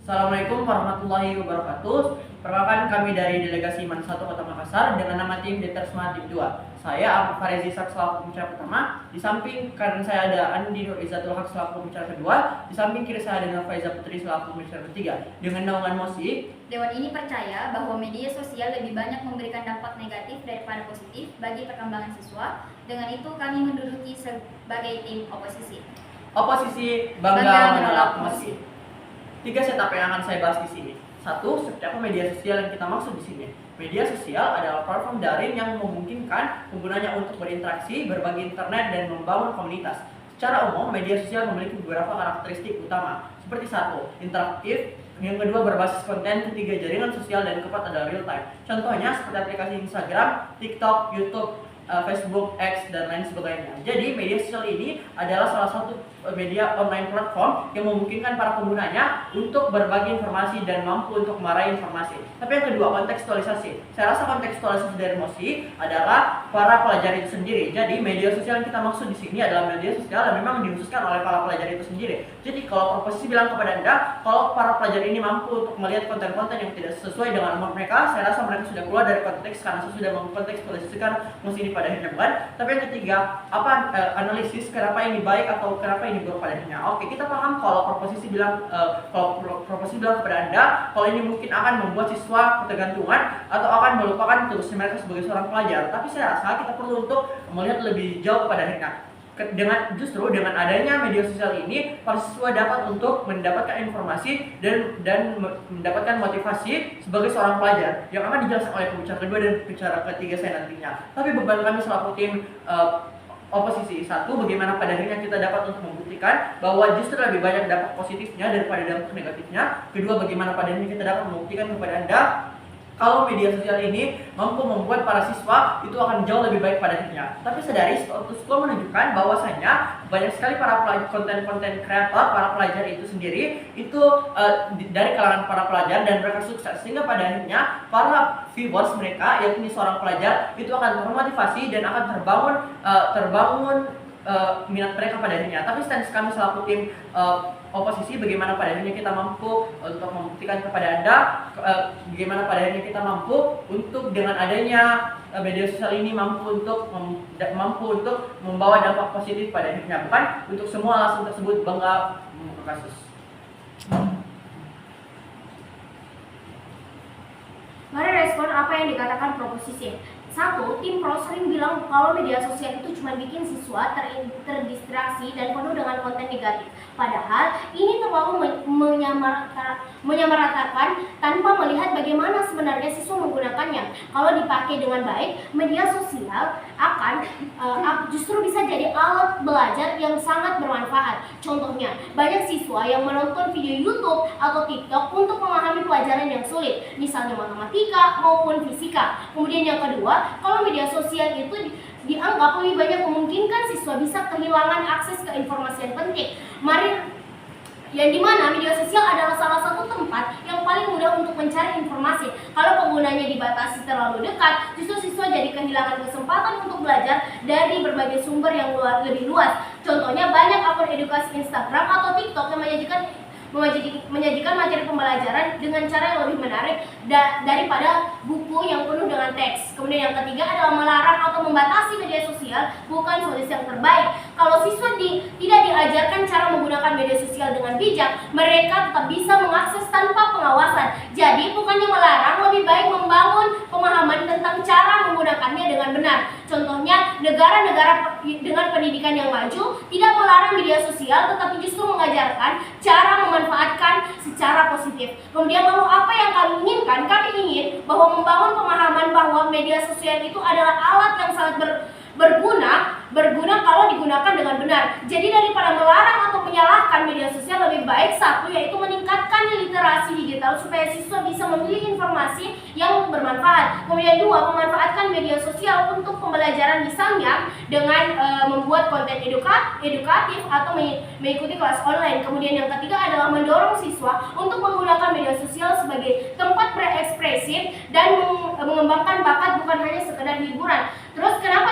Assalamualaikum warahmatullahi wabarakatuh. Perkenalkan, kami dari Delegasi MAN 1 Kota Makassar dengan nama tim Detersma Tim 2. Saya Ahmad Farezi Sak selaku pembicara pertama. Di samping kanan saya ada Andi Nur Izzatul Haq selaku pembicara kedua. Di samping kiri saya ada Faiza Putri selaku pembicara ketiga. Dengan naungan MOSI, Dewan ini percaya bahwa media sosial lebih banyak memberikan dampak negatif daripada positif bagi perkembangan siswa. Dengan itu kami menduduki sebagai tim oposisi. Oposisi bangga menolak MOSI. 3 setup yang akan saya bahas di sini. 1. Seperti apa media sosial yang kita maksud di sini? Media sosial adalah platform daring yang memungkinkan penggunanya untuk berinteraksi, berbagi internet, dan membangun komunitas. Secara umum, media sosial memiliki beberapa karakteristik utama. Seperti 1. Interaktif. Yang kedua, berbasis konten. Ketiga, jaringan sosial. Dan keempat adalah real time. Contohnya seperti aplikasi Instagram, TikTok, YouTube, Facebook, X, dan lain sebagainya. Jadi media sosial ini adalah salah satu media online platform yang memungkinkan para penggunanya untuk berbagi informasi dan mampu untuk meraih informasi. Tapi yang kedua, kontekstualisasi. Saya rasa kontekstualisasi dari MOSI adalah para pelajar itu sendiri. Jadi media sosial yang kita maksud di sini adalah media sosial yang memang dikhususkan oleh para pelajar itu sendiri. Jadi kalau proposisi bilang kepada Anda, kalau para pelajar ini mampu untuk melihat konten-konten yang tidak sesuai dengan umur mereka, saya rasa mereka sudah keluar dari konteks karena sudah mengkontekstualisasikan MOSI ini pada akhirnya, bukan? Tapi yang ketiga, apa analisis kenapa ini baik atau kenapa ini buruk pada akhirnya? Oke, kita paham kalau proposisi bilang kepada Anda kalau ini mungkin akan membuat siswa ketergantungan atau akan melupakan tugasnya mereka sebagai seorang pelajar. Tapi saya rasa kita perlu untuk melihat lebih jauh pada akhirnya. Dengan adanya media sosial ini, para siswa dapat untuk mendapatkan informasi dan mendapatkan motivasi sebagai seorang pelajar yang akan dijelaskan oleh pembicara kedua dan pembicara ketiga saya nantinya. Tapi beban kami selaku tim oposisi, 1, bagaimana pada akhirnya kita dapat untuk membuktikan bahwa justru lebih banyak dampak positifnya daripada dampak negatifnya. Kedua, bagaimana pada akhirnya kita dapat membuktikan kepada Anda kalau media sosial ini mampu membuat para siswa itu akan jauh lebih baik pada akhirnya. Tapi sadari, status quo menunjukkan bahwasanya banyak sekali para konten-konten kreator, para pelajar itu sendiri itu dari kalangan para pelajar dan mereka sukses, sehingga pada akhirnya para viewers mereka, yakni seorang pelajar, itu akan termotivasi dan akan terbangun minat mereka pada akhirnya. Tapi stance kami selaku tim oposisi, bagaimana pada akhirnya kita mampu untuk membuktikan kepada Anda bagaimana pada akhirnya kita mampu untuk dengan adanya media sosial ini mampu untuk membawa dampak positif pada akhirnya, bukan? Untuk semua alasan tersebut bangga membuka kasus. Mari respon apa yang dikatakan proposisi. 1. Tim pro sering bilang kalau media sosial itu cuma bikin siswa terdistraksi dan penuh dengan konten negatif. Padahal ini terlalu menyamaratakan tanpa melihat bagaimana sebenarnya siswa menggunakannya. Kalau dipakai dengan baik, media sosial akan justru bisa jadi alat belajar yang sangat bermanfaat. Contohnya, banyak siswa yang menonton video YouTube atau TikTok untuk memahami pelajaran yang sulit, misalnya matematika maupun fisika. Kemudian yang kedua, kalau media sosial itu dianggap lebih banyak memungkinkan siswa bisa kehilangan akses ke informasi yang penting. Yang dimana media sosial adalah salah satu tempat yang paling mudah untuk mencari informasi. Kalau penggunanya dibatasi terlalu dekat, justru siswa jadi kehilangan kesempatan untuk belajar dari berbagai sumber yang lebih luas. Contohnya, banyak akun edukasi Instagram atau TikTok yang menyajikan materi pembelajaran dengan cara yang lebih menarik daripada buku yang penuh dengan teks. Kemudian yang ketiga adalah melarang atau membatasi media sosial bukan solusi yang terbaik. Kalau siswa tidak diajarkan cara menggunakan media sosial dengan bijak, mereka tetap bisa mengakses tanpa pengawasan. Jadi bukannya melarang, lebih baik membangun pemahaman tentang cara menggunakannya dengan benar. Contohnya, negara-negara dengan pendidikan yang maju tidak melarang media sosial, tetapi justru mengajarkan cara memanfaatkan secara positif. Kemudian lalu apa yang kami inginkan? Kami ingin bahwa membangun pemahaman bahwa media sosial itu adalah alat yang sangat berguna kalau digunakan dengan benar. Jadi daripada melarang atau menyalahkan media sosial, lebih baik 1, yaitu meningkatkan literasi digital supaya siswa bisa memilih informasi yang bermanfaat. Kemudian 2, memanfaatkan media sosial untuk pembelajaran misalnya dengan membuat konten edukatif atau mengikuti kelas online. Kemudian yang ketiga adalah mendorong siswa untuk menggunakan media sosial sebagai tempat berekspresi dan mengembangkan bakat, bukan hanya sekedar hiburan. Terus kenapa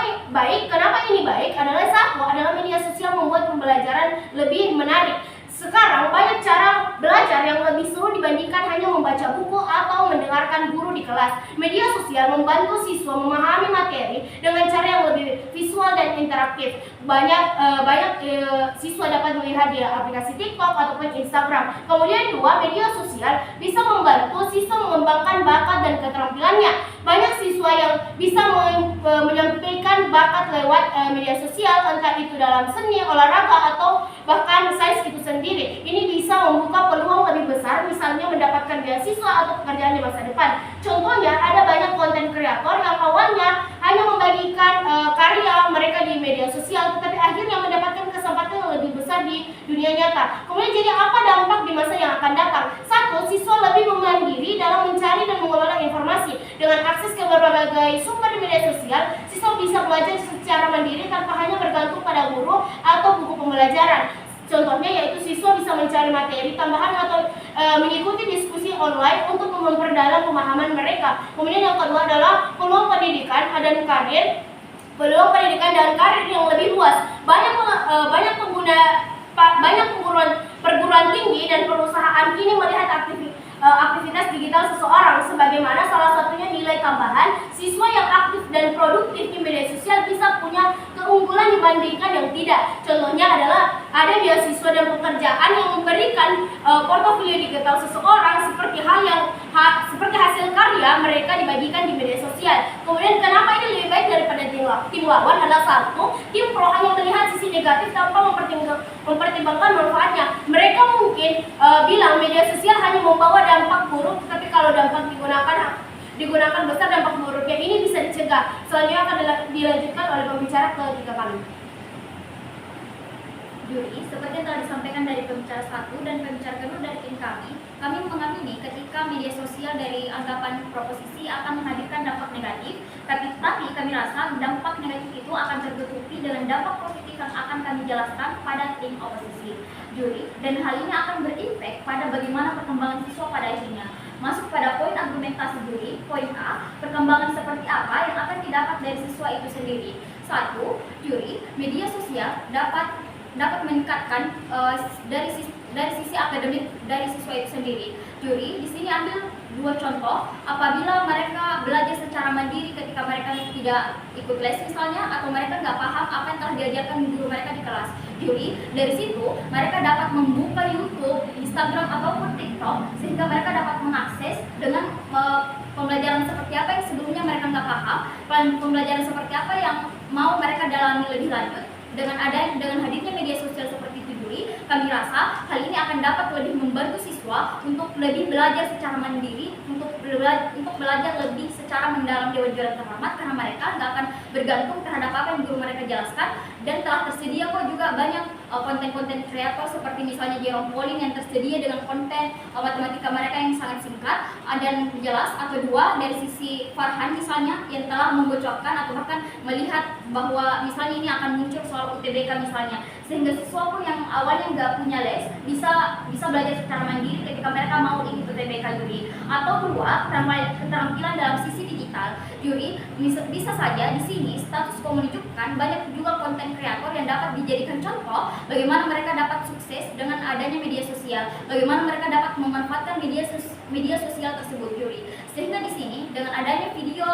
ini baik adalah 1, adalah media sosial membuat pembelajaran lebih menarik. Sekarang banyak cara belajar yang lebih seru dibandingkan hanya membaca buku atau mendengarkan guru di kelas. Media sosial membantu siswa memahami materi dengan cara yang lebih visual dan interaktif. Banyak siswa dapat melihat di aplikasi TikTok ataupun Instagram. Kemudian dua, media sosial bisa membantu siswa mengembangkan bakat dan keterampilannya. Banyak siswa yang bisa menyampaikan bakat lewat media sosial, entah itu dalam seni, olahraga, atau bahkan sains itu sendiri. Ini bisa membuka peluang lebih besar, misalnya mendapatkan beasiswa atau pekerjaan di masa depan. Contohnya, ada banyak konten kreator yang awalnya hanya membagikan karya mereka di media sosial, tetapi akhirnya mendapatkan kesempatan yang lebih besar di dunia nyata. Kemudian jadi apa dampak di masa yang akan datang? Satu, siswa lebih mandiri dalam mencari dan mengelola informasi. Dengan akses ke berbagai sumber di media sosial, siswa bisa belajar secara mandiri tanpa hanya bergantung pada guru atau buku pembelajaran. Contohnya yaitu siswa bisa mencari materi tambahan atau mengikuti diskusi online untuk memperdalam pemahaman mereka. Kemudian yang kedua adalah peluang pendidikan dan karir. Peluang pendidikan dan karir yang lebih luas. Banyak perguruan tinggi dan perusahaan kini melihat aktivitas digital seseorang sebagaimana salah satunya nilai tambahan. Siswa yang aktif dan produktif di media sosial bisa punya keunggulan dibandingkan yang tidak. Contohnya adalah ada beasiswa dan pekerjaan yang memberikan portofolio digital seseorang seperti hasil karya mereka dibagikan di media sosial. Kemudian kenapa ini lebih baik daripada tim lawan adalah satu, tim pro hanya melihat sisi negatif tanpa mempertimbangkan manfaatnya. Mereka mungkin bilang media sosial hanya membawa dampak buruk, tetapi kalau dampak digunakan besar, dampak buruknya ini bisa dicegah. Selanjutnya akan dilanjutkan oleh pembicara ketiga kami. Juri, seperti yang telah disampaikan dari pembicara satu dan pembicara kedua dari tim kami mengamini ketika media sosial dari anggapan proposisi akan menghadirkan dampak negatif, tapi kami rasa dampak negatif itu akan tertutupi dengan dampak positif yang akan kami jelaskan pada tim oposisi. Juri, dan hal ini akan berimpact pada bagaimana perkembangan siswa pada akhirnya. Masuk pada poin argumentasi juri, poin A, perkembangan seperti apa yang akan didapat dari siswa itu sendiri. Satu, juri, media sosial dapat meningkatkan dari sisi akademik dari siswa itu sendiri. Juri di sini ambil dua contoh. Apabila mereka belajar secara mandiri ketika mereka tidak ikut les misalnya, atau mereka nggak paham apa yang telah diajarkan guru mereka di kelas. Juri dari situ mereka dapat membuka YouTube, Instagram ataupun TikTok sehingga mereka dapat mengakses dengan pembelajaran seperti apa yang sebelumnya mereka nggak paham, pembelajaran seperti apa yang mau mereka dalami lebih lanjut. Dengan hadirnya media sosial seperti itu, Juri, kami rasa hal ini akan dapat lebih membantu siswa untuk lebih belajar secara mandiri, untuk belajar lebih secara mendalam Dewan Juara Terhormat, karena mereka nggak akan bergantung terhadap apa yang guru mereka jelaskan. Dan telah tersedia kok juga banyak konten-konten kreator seperti misalnya Jerome Pauline yang tersedia dengan konten matematika mereka yang sangat singkat dan jelas. Atau dua, dari sisi Farhan misalnya yang telah membocorkan atau bahkan melihat bahwa misalnya ini akan muncul soal UTBK misalnya, sehingga siswa pun yang awalnya nggak punya les bisa belajar secara mandiri ketika mereka mau ikut UTBK, Juri. Atau dua, keterampilan dalam sisi digital. Juri, bisa saja di sini status menunjukkan banyak juga konten kreator yang dapat dijadikan contoh bagaimana mereka dapat sukses dengan adanya media sosial, bagaimana mereka dapat memanfaatkan media sosial tersebut, Juri. Sehingga di sini dengan adanya video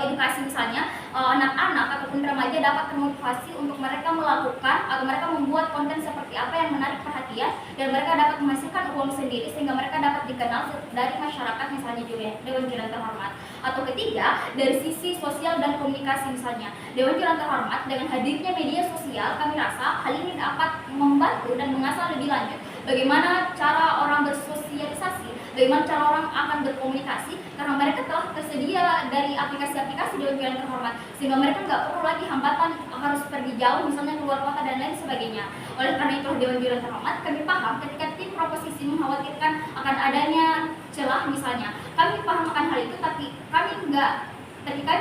edukasi misalnya, anak-anak ataupun remaja dapat termotivasi untuk mereka melakukan atau mereka membuat konten seperti apa yang menarik perhatian, dan mereka dapat menghasilkan uang sendiri sehingga mereka dapat dikenal dari masyarakat misalnya, Juri, Dewan Juara Terhormat. Atau ketiga, dari sisi sosial dan komunikasi misalnya, Dewan Juara Terhormat dengan hadirnya media sosial, kami rasa hal ini dapat membantu dan mengasah lebih lanjut bagaimana cara orang bersosialisasi, bagaimana cara orang akan berkomunikasi, karena mereka telah tersedia dari aplikasi-aplikasi Dewan Juara Terhormat, sehingga mereka nggak perlu lagi hambatan harus pergi jauh misalnya keluar kota dan lain sebagainya. Oleh karena itu Dewan Juara Terhormat, kami paham ketika tim proposisi mengkhawatirkan akan adanya celah misalnya, kami paham akan hal itu, tapi kami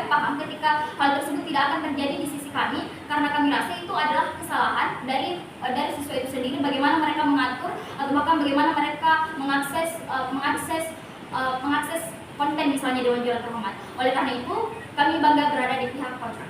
paham ketika hal tersebut tidak akan terjadi di sisi kami, karena kami rasa itu adalah kesalahan dari siswa itu sendiri, bagaimana mereka mengatur atau bahkan bagaimana mereka mengakses konten misalnya Dewan Juara Terhormat. Oleh karena itu kami bangga berada di pihak kontra.